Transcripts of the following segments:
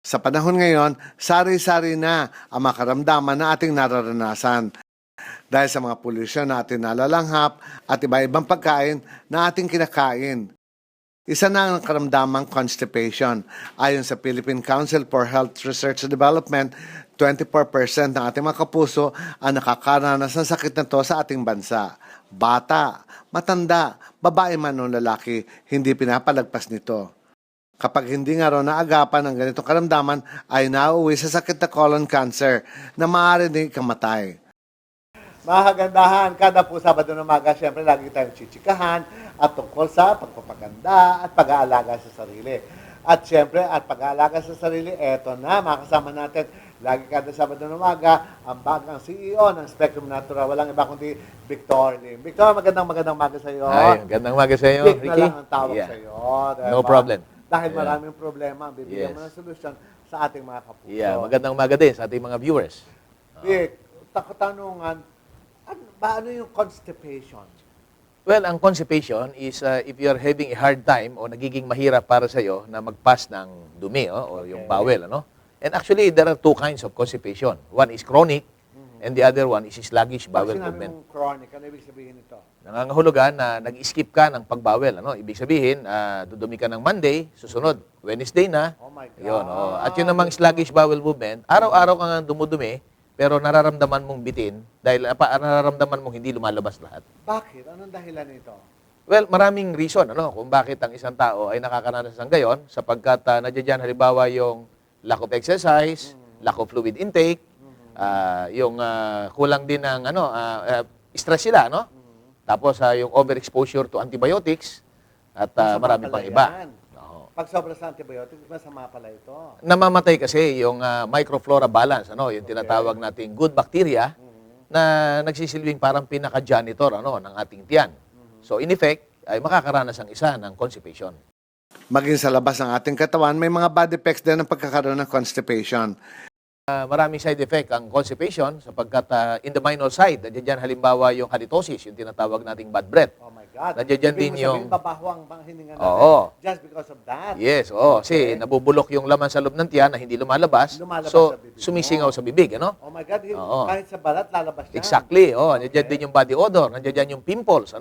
Sa panahon ngayon, sari-sari na ang mga karamdaman na ating nararanasan dahil sa mga polusyon na ating nalalanghap at iba-ibang pagkain na ating kinakain. Isa na ang karamdamang constipation. Ayon sa Philippine Council for Health Research and Development, 24% ng ating mga kapuso ang nakakaranas ng sakit na to sa ating bansa. Bata, matanda, babae man o lalaki, hindi pinapalagpas nito. Kapag hindi nga raw naagapan ng ganitong karamdaman, ay nauuwi sa sakit na colon cancer na maaari din ikamatay. Mga kagandahan, kada po Sabado ng umaga, syempre lagi tayong chichikahan at tungkol sa pagpapaganda at pag-aalaga sa sarili. At syempre, at pag-aalaga sa sarili, eto na, makasama natin lagi kada Sabado ng umaga, ang bagang CEO ng Spectrum Natural. Walang iba kundi Victor Lim. Victor, magandang umaga sa iyo. Ay, magandang umaga sa iyo, Vic na Ricky. lang ang tawag sa iyo. No problem. Dahil Yeah. maraming problema, bibigyan mo ng solusyon sa ating mga kapuso. Yeah, magandang umaga din sa ating mga viewers. Vic, katanungan, ano yung constipation? Well, ang constipation is if you're having a hard time o nagiging mahirap para sa iyo na mag-pass ng dumi o yung bowel, ano? And actually, there are two kinds of constipation. One is chronic and the other one is sluggish Pag bowel sinabi movement. mong chronic, ano ibig sabihin nito? Nangangahulugan na nag-skip ka ng pagbawel, ano? Ibig sabihin, dudumi ka ng Monday, susunod, Wednesday na. Oh my God. Yun, At yun namang sluggish bowel movement, araw-araw ka nga dumudumi, pero nararamdaman mong bitin dahil nararamdaman mong hindi lumalabas lahat. Bakit? Anong dahilan nito? Well, maraming reason kung bakit ang isang tao ay nakakaranas ng gayon sapagkat nandiyan halimbawa yung lack of exercise, lack of fluid intake, yung kulang din ng stress sila, Tapos yung overexposure to antibiotics at marami pang iba. Pag sobra sa antibiotics, masama pala ito. Namamatay kasi yung microflora balance, yung tinatawag nating good bacteria na nagsisilbing parang pinaka-janitor ng ating tiyan. So in effect, ay makakaranas ang isa ng constipation. Maging sa labas ng ating katawan, may mga bad effects din ng pagkakaroon ng constipation. Maraming side effect ang constipation sapagkat in the minor side, nandiyan halimbawa yung halitosis, yung tinatawag nating bad breath. Oh my God. Nandiyan din Ibig mo yung... sabihin, babaho ang hininga natin Oo. just because of that. Yes, kasi nabubulok yung laman sa loob ng tiyan na hindi lumalabas. Lumalabas So, sa bibig mo. sumisingaw sa bibig, Oh my God, Oo. kahit sa balat, lalabas yan. Exactly. Nandiyan din yung body odor, nandiyan yung pimples,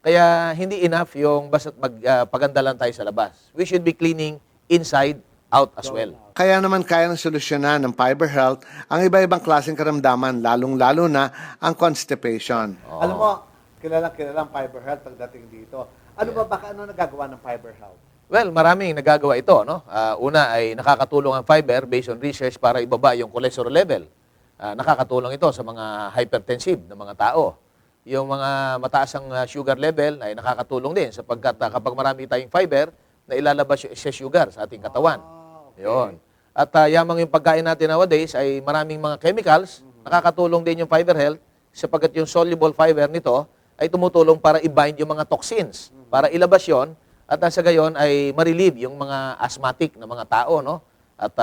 Kaya hindi enough yung basta't magpaganda lang tayo sa labas. We should be cleaning inside, out as well. Kaya naman kaya ng solusyonan ng Fiber Health ang iba-ibang klaseng karamdaman, lalong-lalo na ang constipation. Alam mo, kilalang Fiber Health pagdating dito. Baka nagagawa ng Fiber Health? Well, maraming nagagawa ito, Una ay nakakatulong ang fiber based on research para ibaba yung cholesterol level. Nakakatulong ito sa mga hypertensive na mga tao. Yung mga mataas ang sugar level ay nakakatulong din sapagkat kapag marami tayong fiber, na ilalabas yung excess sugar sa ating katawan. Okay. Yun. At yamang yung pagkain natin nowadays ay maraming mga chemicals, nakakatulong din yung Fiber Health sapagkat yung soluble fiber nito ay tumutulong para i-bind yung mga toxins, para ilabas yon at sa gayon ay ma-relieve yung mga asthmatic na mga tao, At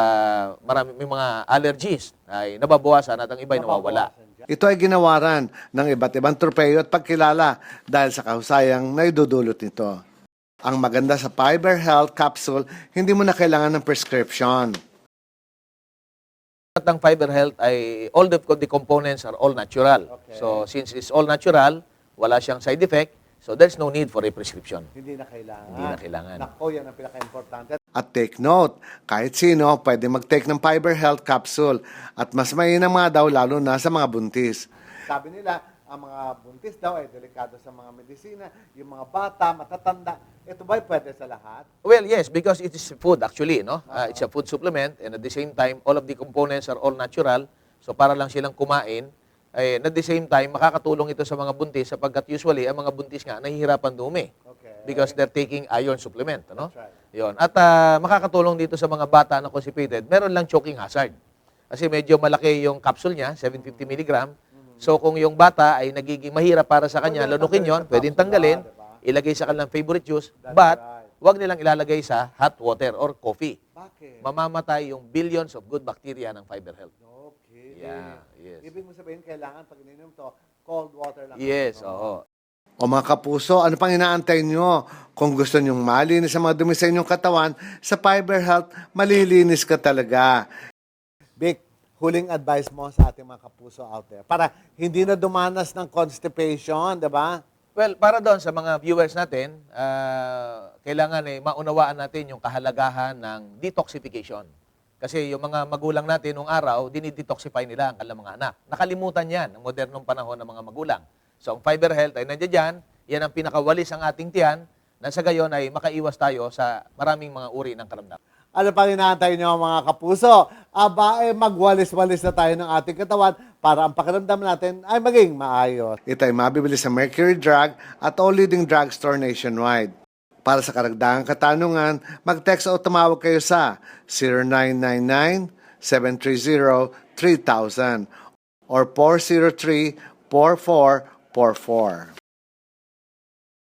maraming mga allergies ay nababawasan at ang iba ay nawawala. Ito ay ginawaran ng iba't ibang tropeyo at pagkilala dahil sa kahusayang naidudulot nito. Ang maganda sa Fiber Health Capsule, hindi mo na kailangan ng prescription. At ang Fiber Health ay all the components are all natural. Okay. So since it's all natural, wala siyang side effect, so there's no need for a prescription. Hindi na kailangan. Hindi na kailangan. Nako, yan ang pinaka-importante. At take note, kahit sino pwede mag-take ng Fiber Health Capsule at mas mainam nga daw lalo na sa mga buntis. Sabi nila, ang mga buntis daw ay delikado sa mga medisina, yung mga bata, matatanda. Ito ba pwede sa lahat? Well, yes, because it is food actually, It's a food supplement and at the same time, all of the components are all natural. So para lang silang kumain, and at the same time, makakatulong ito sa mga buntis sapagkat usually, ang mga buntis nga, nahihirapan dumi. Okay. Because they're taking iron supplement, That's right. Yun. At makakatulong dito sa mga bata na constipated, meron lang choking hazard. Kasi medyo malaki yung capsule niya, 750 milligram. So kung yung bata ay nagiging mahirap para sa kanya, lunukin yon, pwedeng tanggalin, ilagay sa kanilang favorite juice, but wag nilang ilalagay sa hot water or coffee. Bakit? Mamamatay yung billions of good bacteria ng Fiber Health. Okay. Yeah, yes. Ibig mo sabihin, kailangan pag ininom to, cold water lang. Yes, oo. O mga kapuso, ano pang inaantay nyo? Kung gusto nyong malinis ang mga dumi sa inyong katawan, sa Fiber Health, malilinis ka talaga. Vic, huling advice mo sa ating mga kapuso out there para hindi na dumanas ng constipation, di ba? Well, para doon sa mga viewers natin, kailangan maunawaan natin yung kahalagahan ng detoxification. Kasi yung mga magulang natin nung araw, dinidetoxify nila ang kanilang mga anak. Nakalimutan yan ng modernong panahon ng mga magulang. So, ang Fiber Health ay nandiyan dyan. Yan ang pinakawalis ang ating tiyan na sa gayon ay makaiwas tayo sa maraming mga uri ng karamdaman. Ano pang inaantay nyo mga kapuso? Aba, magwalis-walis na tayo ng ating katawan para ang pakiramdam natin ay maging maayos. Ito ay mabibili sa Mercury Drug at all leading drugstore nationwide. Para sa karagdagang katanungan, mag-text o tumawag kayo sa 0999-730-3000 or 403-4444.